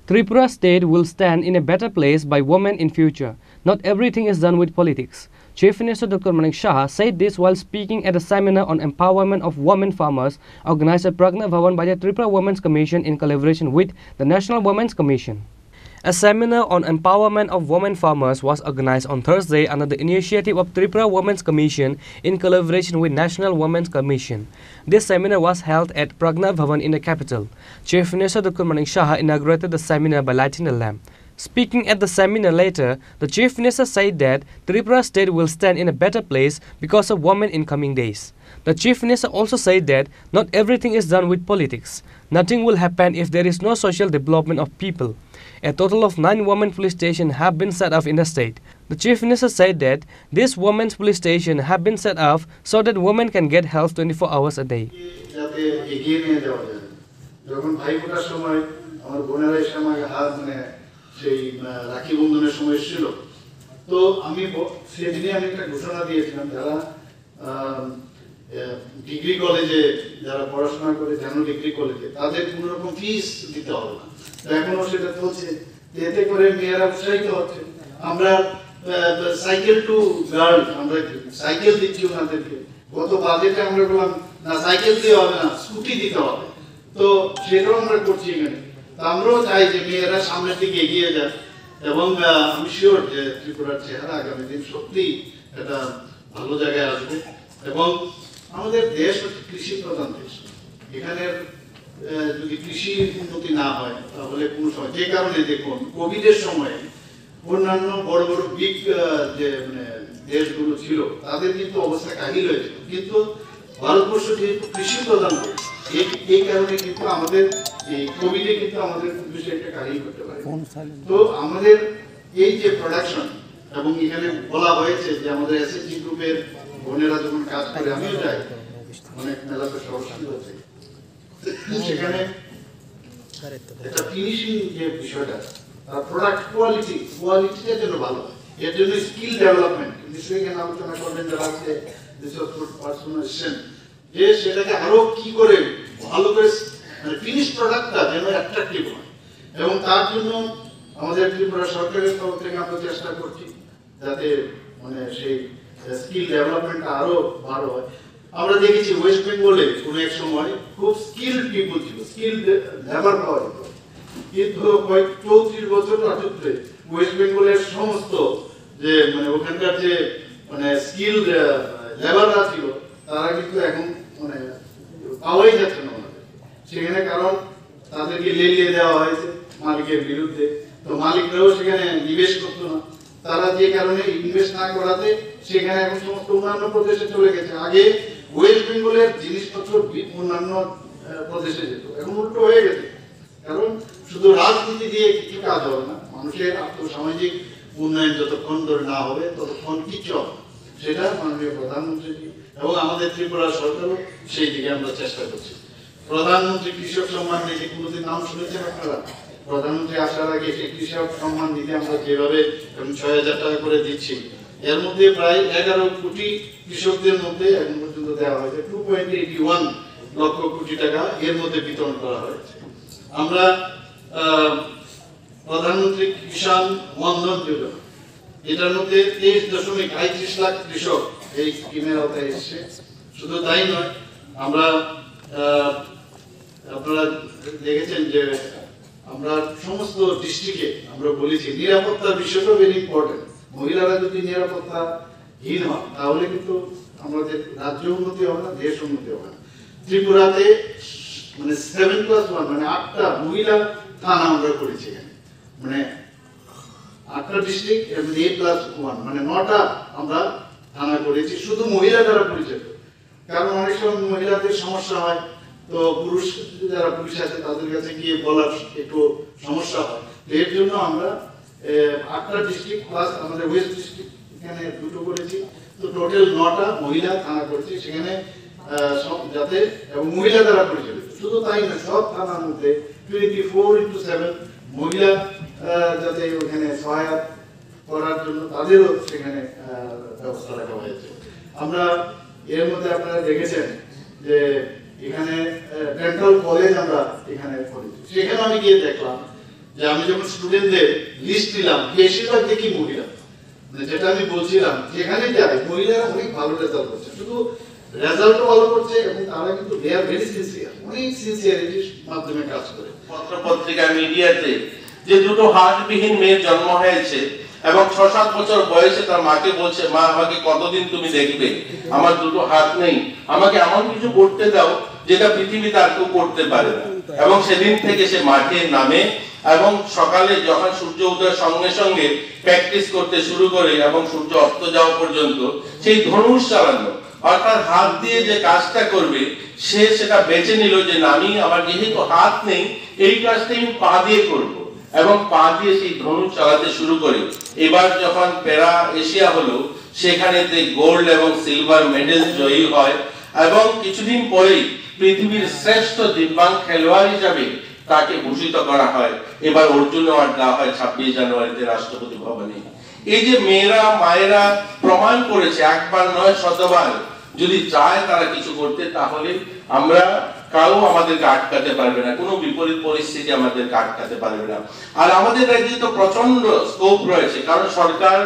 Tripura state will stand in a better place by women in future. Not everything is done with politics. Chief Minister Dr. Manik Shah said this while speaking at a seminar on empowerment of women farmers organized at Pragna Bhavan by the Tripura Women's Commission in collaboration with the National Women's Commission. A seminar on empowerment of women farmers was organized on Thursday under the initiative of Tripura Women's Commission in collaboration with National Women's Commission. This seminar was held at Pragna Bhavan in the capital. Chief Minister Dr. Manik Shah inaugurated the seminar by lighting a lamp. Speaking at the seminar later, the Chief Minister said that Tripura state will stand in a better place because of women in coming days. The Chief Minister also said that not everything is done with politics. Nothing will happen if there is no social development of people. A total of 9 women police stations have been set up in the state. The Chief Minister said that these women's police stations have been set up so that women can get health 24 hours a day. Degree কলেজে যারা পড়াশোনা করে জানো degree কলেজে তাদের কোনো রকম ফিস দিতে হবে না এখনো সেটা চলছে এতে করে মেয়েরা উৎসাহিত হচ্ছে আমরা সাইকেল টু গার্ল আমরা সাইকেল দিচ্ছি ওনাদেরকে গত বাজেটে আমরা বললাম না সাইকেল দিয়ে হবে না স্কুটি দিতে হবে তো সেটাও আমরা করছি এখানে আমরাও চাই যে মেয়েরা সামনের দিকে এগিয়ে যাক এবং আমি শিওর যে ত্রিপুরার চেহারা আগামী দিন সত্যি একটা ভালো জায়গায় আসবে এবং আমাদের দেশ হচ্ছে কৃষি প্রধান দেশ এখানের যদি কৃষি উন্নতি না হয় তাহলে কোনো সময় যে কারণে দেখুন কোভিডের সময় অন্যান্য বড় বড় বিগ যে মানে দেশগুলো ছিল তাদের কিন্তু অবস্থা কাহিল হয়েছিল কিন্তু ভারতবর্ষ যেহেতু কৃষি প্রধান দেশ এই কারণে কিন্তু আমাদের এই কোভিডে কিন্তু আমাদের বেশি একটা কাহিল করতে পারে তো আমাদের এই যে প্রোডাকশন এবং এখানে বলা হয়েছে যে আমাদের এসএসজি গ্রুপের বোনেরা যখন কাজ করে আমিও যাই অনেক মেলাতে সরাসরি হচ্ছে সেখানে একটা ফিনিশিং যে বিষয়টা তার প্রোডাক্ট কোয়ালিটিটা যেন ভালো এর জন্য স্কিল ডেভেলপমেন্ট নিশ্চয়ই এখানে আলোচনা করবেন যারা আছে পার্সোনালাইজেশন যে সেটাকে আরো কি করে ভালো করে মানে ফিনিশ প্রোডাক্টটা যেন অ্যাট্রাকটিভ হয় এবং তার জন্য আমাদের ত্রিপুরা সরকারের তরফ থেকে আমরা চেষ্টা করছি যাতে মানে সেই স্কিল ডেভেলপমেন্টটা আরো ভালো হয় আমরা দেখেছি ওয়েস্ট বেঙ্গলে কোনো এক সময় খুব স্কিল পিপল ছিল স্কিল লেবার পাওয়া যেত কিন্তু কয়েক 34 বছর রাজত্বে ওয়েস্ট বেঙ্গলের সমস্ত যে মানে ওখানকার যে মানে স্কিল লেবাররা ছিল তারা কিন্তু এখন মানে পাওয়াই যাচ্ছে না সেখানে কারণ তাদেরকে লেলিয়ে দেওয়া হয়েছে মালিকের বিরুদ্ধে তো মালিকরাও সেখানে নিবেশ করতো না তারা যে কারণে ইনভেস্ট না করাতে সেখানে এখন সমস্ত অন্যান্য প্রদেশে চলে গেছে আগে ওয়েস্ট বেঙ্গলের জিনিসপত্র অন্যান্য প্রদেশে যেত এখন উল্টো হয়ে গেছে কারণ শুধু রাজনীতি দিয়ে কিছু কাজ হবে না মানুষের আর্থসামাজিক উন্নয়ন যতক্ষণ ধরে না হবে ততক্ষণ কিছু হবে সেটা মাননীয় প্রধানমন্ত্রী এবং আমাদের ত্রিপুরা সরকারও সেই দিকে আমরা চেষ্টা করছি প্রধানমন্ত্রী কৃষক সম্মান নিধি কোনোদিন নাম শুনেছেন আপনারা প্রধানমন্ত্রী আসার আগে সেই কৃষক সম্মান নিধি আমরা যেভাবে ৬,০০০ টাকা করে দিচ্ছি এর মধ্যে প্রায় 11 কোটি কৃষকদের মধ্যে এখন পর্যন্ত দেওয়া হয়েছে 2.81 লক্ষ কোটি টাকা এর মধ্যে বিতরণ করা হয়েছে আমরা প্রধানমন্ত্রী কিষাণ মনধন যোজনা এটার মধ্যে 23.35 লাখ কৃষক এই স্কিমের আওতায় এসেছে শুধু তাই নয় আমরা আপনারা দেখেছেন যে আমরা সমস্ত ডিস্ট্রিক্টে আমরা বলেছি নিরাপত্তার বিষয়টা ভেরি ইম্পর্টেন্ট মহিলারা যদি নিরাপত্তাহীন হয় তাহলে কিন্তু আমাদের রাজ্য উন্নতি হবে না দেশ উন্নতি হবে না ত্রিপুরাতে মানে 7+1 মানে 8টা মহিলা থানা আমরা করেছি এখানে মানে 8টা ডিস্ট্রিক্ট এবং 8+1 মানে 9টা আমরা থানা করেছি শুধু মহিলা দ্বারা পরিচিত কারণ অনেক সময় মহিলাদের সমস্যা হয় তো পুরুষ যারা পুলিশ আছে তাদের কাছে গিয়ে বলার একটু সমস্যা হয় এর জন্য আমরা 8টা ডিস্ট্রিক্ট প্লাস আমাদের ওয়েস্ট ডিস্ট্রিক্ট এখানে দুটো করেছি তো টোটাল 9টা মহিলা থানা করেছি সেখানে সব যাতে এবং মহিলা দ্বারা পরিচালিত শুধু তাই না সব থানার মধ্যে 24/7 মহিলা যাতে ওখানে সহায়তা করার জন্য তাদেরও সেখানে ব্যবস্থা রাখা হয়েছে আমরা এর মধ্যে আপনারা দেখেছেন যে এখানে ডেন্টাল কলেজ আমরা এখানে করেছি সেখানে আমি গিয়ে দেখলাম যে আমি যখন স্টুডেন্টদের লিস্ট দিলাম বেশিরভাগ দেখি মহিলা, যেটা আমি বলছিলাম যেখানে যাই মহিলারা অনেক ভালো রেজাল্ট করছে, শুধু রেজাল্টও ভালো করছে এবং তারা কিন্তু দে আর ভেরি সিনসিয়ার, অনেক সিনসিয়ারিটির মাধ্যমে কাজ করে। পত্র পত্রিকা মিডিয়াতে যে দুটো হাতবিহীন মেয়ের জন্ম হয়েছে এবং 6-7 বছর বয়সে তার মাকে বলছে, মা আমাকে কতদিন তুমি দেখবে, আমার দুটো হাত নেই, আমাকে এমন কিছু করতে দাও যেটা পৃথিবীতে আর কেউ করতে পারে না। এবং সেদিন থেকে সে মাঠে নামে এবং সকালে যখন সূর্য উদয়ের সঙ্গে সঙ্গে প্র্যাকটিস করতে শুরু করে এবং সূর্য অস্ত যাওয়া পর্যন্ত সেই ধনুষ চালানো, অর্থাৎ হাত দিয়ে যে কাজটা করবে সে সেটা বেছে নিল যে আমি আমার যেহেতু হাত নেই এই কাজটা আমি পা দিয়ে করব এবং পা দিয়ে সেই ধনুষ চালাতে শুরু করে। এবার যখন প্যারা এশিয়া হলো সেখানেতে গোল্ড এবং সিলভার মেডেল জয়ী হয় এবং কিছুদিন পরেই পৃথিবীর শ্রেষ্ঠ দিব্যাঙ্গ খেলোয়াড় হিসাবে তাকে ভূষিত করা হয়। এবার অর্জুন অ্যাওয়ার্ড দেওয়া হয় 26 জানুয়ারিতে রাষ্ট্রপতি ভবনে। এই যে মেয়েরা মায়েরা প্রমাণ করেছে একবার নয় শতবার, যদি চায় তারা কিছু করতে তাহলে আমরা কারো আমাদেরকে আটকাতে পারবে না, কোনো বিপরীত পরিস্থিতি আমাদেরকে আটকাতে পারবে না। আর আমাদের রাজ্যে তো প্রচন্ড স্কোপ রয়েছে, কারণ সরকার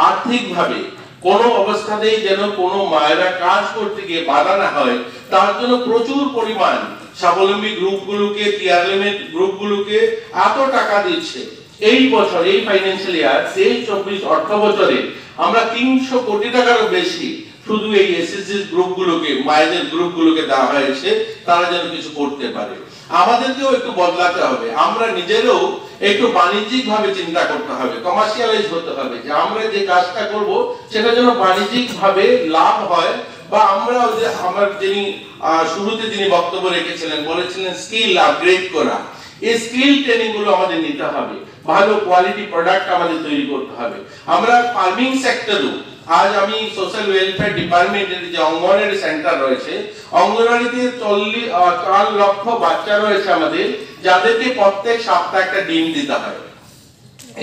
আর্থিকভাবে কোন অবস্থাতেই যেন কোনো মায়েরা কাজ করতে গিয়ে বাধা না হয় তার জন্য প্রচুর পরিমাণ স্বাবলম্বী গ্রুপগুলোকে, টিআর লিমিট গ্রুপগুলোকে এত টাকা দিচ্ছে। এই বছর এই ফাইন্যান্সিয়াল ইয়ার 23-24 অর্থ বছরে আমরা 300 কোটি টাকারও বেশি শুধু এই এসএসজি গ্রুপগুলোকে, মায়েদের গ্রুপগুলোকে দেওয়া হয়েছে তারা যেন কিছু করতে পারে। আমাদেরকেও একটু বদলাতে হবে, আমরা নিজেরাও একটু বাণিজ্যিক ভাবে চিন্তা করতে হবে, কমার্শিয়ালাইজ হতে হবে, যে আমরা যে কাজটা করব সেটা যেন বাণিজ্যিক ভাবে লাভ হয়। বা আমরা আমার যিনি শুরুতে যিনি বক্তব্য রেখেছিলেন বলেছিলেন স্কিল আপগ্রেড করা, এই স্কিল ট্রেনিং গুলো আমাদের নিতে হবে, ভালো কোয়ালিটি প্রোডাক্ট আমাদের তৈরি করতে হবে। আমরা ফার্মিং সেক্টরও, আজ আমি সোশ্যাল ওয়েলফেয়ার ডিপার্টমেন্টের যে অঙ্গনওয়াড়ি সেন্টার রয়েছে, অঙ্গনওয়াড়িতে 4 লক্ষ বাচ্চা রয়েছে আমাদের, যাদেরকে প্রত্যেক সপ্তাহে একটা ডিম দিতে হয়।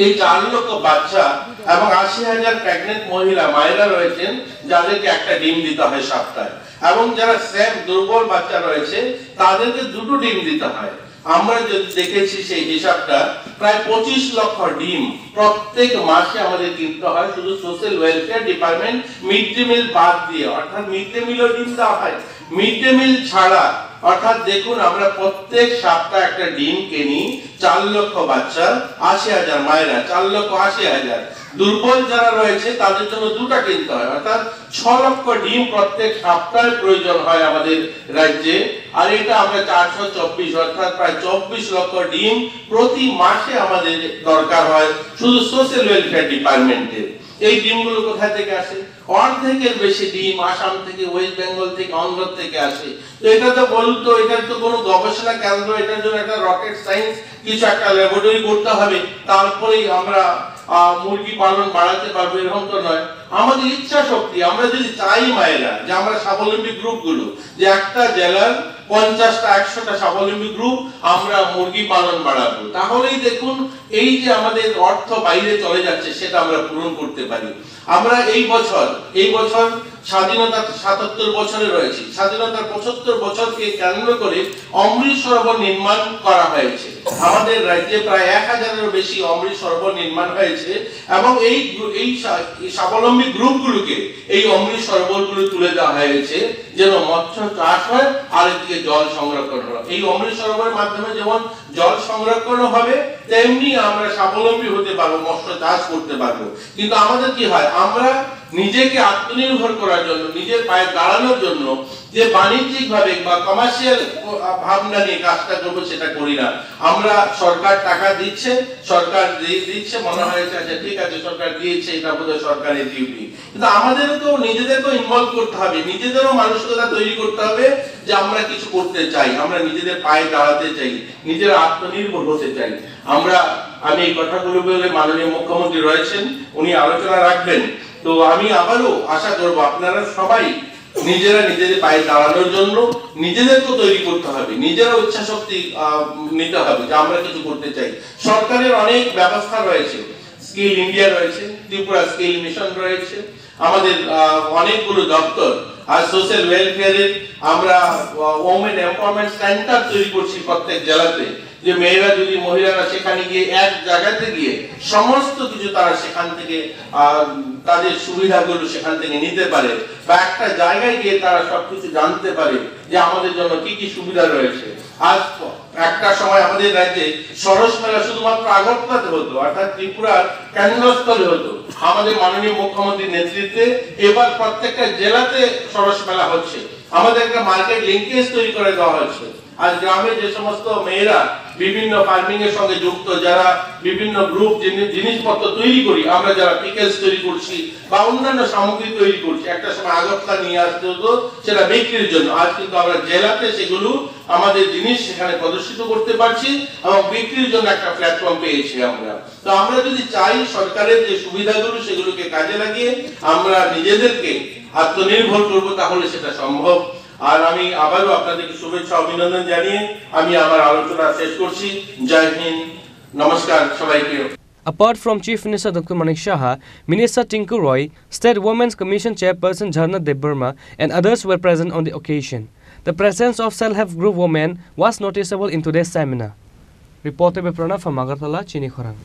এই 4 লক্ষ বাচ্চা এবং 80,000 প্রেগন্যান্ট মহিলা মায়েরা রয়েছেন যাদেরকে একটা ডিম দিতে হয় সপ্তাহে, এবং যারা সেম দুর্বল বাচ্চা রয়েছে তাদেরকে 2টো ডিম দিতে হয়। আমরা যদি দেখেছি সেই হিসাবটা প্রায় 25 লক্ষ ডিম প্রত্যেক মাসে আমাদের কিনতে হয়, শুধু social welfare department mid day meal বাদ দিয়ে। অর্থাৎ মিড ডে মিলও ডিম দেওয়া হয়, মিড ডে মিল ছাড়া। অর্থাৎ দেখুন আমরা প্রত্যেক সপ্তাহে একটা ডিম কিনি, 4 লক্ষ বাচ্চা, 80,000 মায়েরা, 4,80,000। দুর্বল যারা রয়েছে তাদের জন্য 2টা কিনতে হয়, অর্থাৎ 6 লক্ষ ডিম প্রত্যেক সপ্তাহে প্রয়োজন হয় আমাদের রাজ্যে। আর এটা আমরা 424, অর্থাৎ প্রায় 24 লক্ষ ডিম প্রতি মাসে আমাদের দরকার হয় শুধু সোশ্যাল ওয়েলফেয়ার ডিপার্টমেন্টের। এই ডিমগুলো কোথা থেকে আসে? অর্ধেকের বেশি ডিম আসাম থেকে, ওয়েস্ট বেঙ্গল থেকে, অন্ধ্র থেকে আসে। তো এটা তো বলুন তো, এটার তো কোনো গবেষণা কেন্দ্র, এটার জন্য একটা রকেট সায়েন্স কিছু একটা ল্যাবরেটরি করতে হবে, তারপরেই আমরা মুরগি পালন বাড়াতে পারবো, এরকম তো নয়। আমাদের ইচ্ছা শক্তি, আমরা যদি চাই মায়েরা যে আমরা স্বাবলম্বী গ্রুপগুলো, যে একটা জেলার 50টা 100টা স্বাবলম্বী গ্রুপ আমরা মুরগি পালন বাড়াবো, তাহলেই দেখুন এই যে আমাদের অর্থ বাইরে চলে যাচ্ছে সেটা আমরা পূরণ করতে পারি। আমরা এই বছর স্বাধীনতা 77 বছরে রয়েছে, স্বাধীনতার 75 বছরকে কেন্দ্র করে অমৃত সরোবর নির্মাণ করা হয়েছে। আমাদের রাজ্যে প্রায় 1000-এরও বেশি অমৃত সরোবর নির্মাণ হয়েছে এবং এই স্বাবলম্বী গ্রুপগুলোকে এই অমৃত সরোবরগুলো তুলে দেওয়া হয়েছে যেন মৎস্য চাষ হয় আর এদিকে জল সংরক্ষণ হয়। এই অমৃত সরোবরের মাধ্যমে যেমন জল সংরক্ষণ হবে তেমনি আমরা স্বাবলম্বী হতে পারবো, মৎস্য চাষ করতে পারবো। কিন্তু আমাদের কি হয়, আমরা নিজেকে আত্মনির্ভর করার জন্য, নিজের পায়ে দাঁড়ানোর জন্য যে বাণিজ্যিক ভাবে বা কমার্শিয়াল ভাবনা নিয়ে কাজটা করবো সেটা করি না। আমরা সরকার টাকা দিচ্ছে, সরকার দিচ্ছে মনে হয়েছে আচ্ছা ঠিক আছে সরকার দিয়েছে, এটা বোধহয় সরকারের ডিউটি। কিন্তু আমাদেরও তো নিজেদেরকেও ইনভলভ করতে হবে, নিজেদেরও মানসিকতা তৈরি করতে হবে যে আমরা কিছু করতে চাই, আমরা নিজেদের পায়ে দাঁড়াতে চাই, নিজেরা আত্মনির্ভর হতে চাই। আমি এই কথাগুলো বলে, মাননীয় মুখ্যমন্ত্রী রয়েছেন উনি আলোচনা রাখবেন, তো আমি আবারও আশা করব আপনারা সবাই নিজেরা নিজেদের পায়ে দাঁড়ানোর জন্য নিজেদেরকে তৈরি করতে হবে, নিজেরাও ইচ্ছা শক্তি নিতে হবে যে আমরা কিছু করতে চাই। সরকারের অনেক ব্যবস্থা রয়েছে, স্কিল ইন্ডিয়া রয়েছে, ত্রিপুরা স্কিল মিশন রয়েছে, আমাদের অনেকগুলো দপ্তর। আর সোশ্যাল ওয়েলফেয়ারের আমরা ওমেন এমপাওয়ারমেন্ট সেন্টার তৈরি করছি প্রত্যেক জেলাতে, যে মেয়েরা যদি মহিলারা সেখানে গিয়ে এক জায়গাতে গিয়ে সমস্ত কিছু তারা সেখান থেকে তাদের সুবিধাগুলো সেখান থেকে নিতে পারে, বা একটা জায়গায় গিয়ে তারা সবকিছু জানতে পারে যে আমাদের জন্য কি কি সুবিধা রয়েছে। আজ একটা সময় আমাদের রাজ্যে সরস মেলা শুধুমাত্র আগরতলাতে হতো, অর্থাৎ ত্রিপুরার কেন্দ্রস্থলে হতো। আমাদের মাননীয় মুখ্যমন্ত্রীর নেতৃত্বে এবার প্রত্যেকটা জেলাতে সরস মেলা হচ্ছে। আমাদের একটা মার্কেট লিঙ্কেজ তৈরি করে দেওয়া হচ্ছে। আজ গ্রামে যে সমস্ত মেয়েরা বিভিন্ন ফার্মিং এর সঙ্গে যুক্ত, যারা বিভিন্ন গ্রুপ জিনিসপত্র তৈরি করি, আমরা যারা পিকেলস তৈরি করছি বা অন্যান্য সামগ্রী তৈরি করছি, একটা সময় আগরতলা নিয়ে আসতে হতো সেটা বিক্রির জন্য। আজ কিন্তু আমরা জেলাতে সেগুলো আমাদের জিনিস সেখানে প্রদর্শিত করতে পারছি এবং বিক্রির জন্য একটা প্ল্যাটফর্ম পেয়েছি আমরা। তো আমরা যদি চাই সরকারের যে সুবিধাগুলো সেগুলোকে কাজে লাগিয়ে আমরা নিজেদেরকে আত্মনির্ভর করব, তাহলে সেটা সম্ভব। আর আমি আবারও আপনাদেরকে শুভেচ্ছা অভিনন্দন জানিয়ে আমি আমার আলোচনা শেষ করছি। জয় হিন্দ, নমস্কার সবাইকে। Apart from Chief Minister Dr. Manik Saha, Minister Tinku Roy, State Women's Commission Chairperson Jharna Debbarma and others were present on the occasion. The presence of self-help group women was noticeable in today's seminar. Reported by Pranav from Agartala, Chini Khorang.